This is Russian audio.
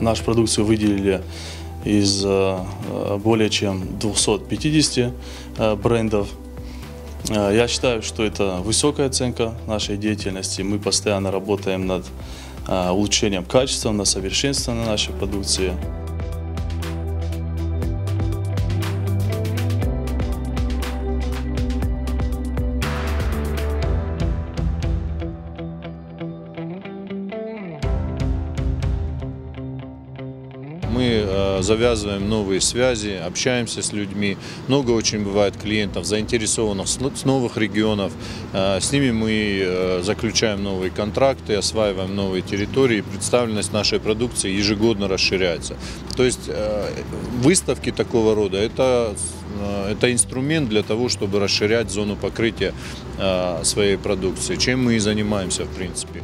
нашу продукцию выделили из более чем 250 брендов. Я считаю, что это высокая оценка нашей деятельности. Мы постоянно работаем над улучшением качества, над совершенствованием нашей продукции. Мы завязываем новые связи, общаемся с людьми. Много очень бывает клиентов, заинтересованных с новых регионов. С ними мы заключаем новые контракты, осваиваем новые территории. Представленность нашей продукции ежегодно расширяется. То есть выставки такого рода – это инструмент для того, чтобы расширять зону покрытия своей продукции, чем мы и занимаемся в принципе.